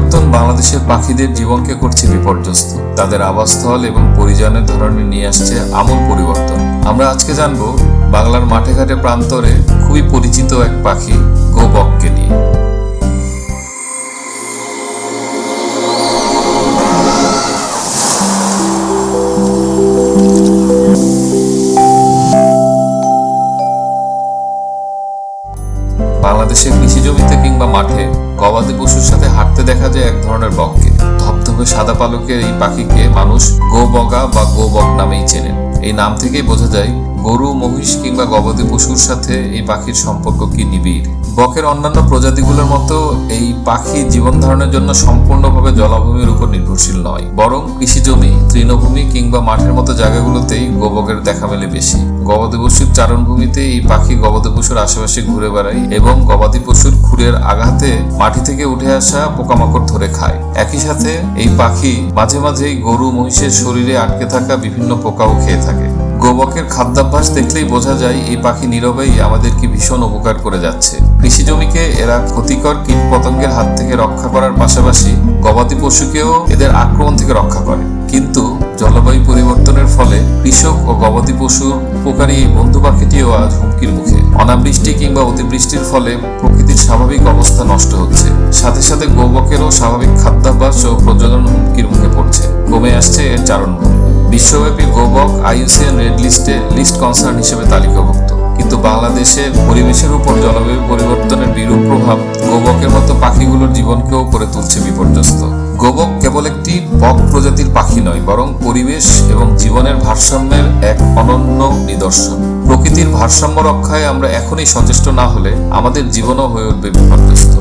পরিবর্তন বাংলাদেশের পাখিদের জীবনকে করছে বিপর্যস্ত। তাদের আবাসস্থল এবং পরিযানের ধরনে নিয়ে আসছে আমূল পরিবর্তন। আমরা আজকে জানবো বাংলার মাঠে ঘাটে প্রান্তরে খুবই পরিচিত এক পাখি গোবককে নিয়ে। বাংলাদেশের কৃষি জমিতে কিংবা মাঠে গবাদি পশুর সাথে হাঁটতে দেখা যায় এক ধরনের বককে। ধবধবে সাদা পালকের এই পাখিকে মানুষ গোবগা বা গোবক নামেই চেনেন। এই নাম থেকেই বোঝা যায় গরু, মহিষ কিংবা গবাদি পশুর সাথে এই পাখির সম্পর্ক কি নিবিড়। বকের অন্যান্য প্রজাতিগুলোর মতো এই পাখি জীবন ধারণের জন্য সম্পূর্ণভাবে জলাভূমির উপর নির্ভরশীল নয়, বরং কৃষিজমি, তৃণভূমি কিংবা মাঠের মতো জায়গাগুলোতেই গোবকের দেখা মেলে বেশি। গবাদি পশুর চারণভূমিতে এই পাখি গবাদি পশুর আশেপাশে ঘুরে বেড়ায় এবং গবাদি পশুর খুরের আঘাতে মাটি থেকে উঠে আসা পোকামাকড় ধরে খায়। একই সাথে এই পাখি মাঝে মাঝেই গরু, মহিষের শরীরে আটকে থাকা বিভিন্ন পোকাও খেয়ে থাকে। গোবকের খাদ্যাভ্যাস দেখলেই বোঝা যায় এই পাখি নীরবেই আমাদেরকে ভীষণ উপকার করে যাচ্ছে। কৃষি জমিকে এরা ক্ষতিকর কীট পতঙ্গের হাত থেকে রক্ষা করার পাশাপাশি গবাদি পশুকেও এদের আক্রমণ থেকে রক্ষা করে। কিন্তু জলবায়ু পরিবর্তনের ফলে কৃষক ও গবাদি পশুর উপকারী এই বন্ধু পাখিটিও আজ হুমকির মুখে। অনাবৃষ্টি কিংবা অতিবৃষ্টির ফলে প্রকৃতির স্বাভাবিক অবস্থা নষ্ট হচ্ছে, সাথে সাথে গোবকেরও স্বাভাবিক খাদ্যাভ্যাস ও প্রজনন হুমকির মুখে পড়ছে। কমে আসছে এর চারণভূমি। বিশ্বব্যাপী গোবক IUCN রেড লিস্টে লিস্ট কনসার্ন হিসেবে তালিকাভুক্ত। কিন্তু বাংলাদেশের পরিবেশের উপর জলবায়ু পরিবর্তনের বিরূপ প্রভাব গোবকের মতো পাখিগুলোর জীবনকেও করে তুলছে বিপর্যস্ত। গোবক কেবল একটি বক প্রজাতির পাখি নয়, বরং পরিবেশ এবং জীবনের ভারসাম্যের এক অনন্য নিদর্শন। প্রকৃতির ভারসাম্য রক্ষায় আমরা এখনই সচেষ্ট না হলে আমাদের জীবনও হয়ে উঠবে বিপর্যস্ত।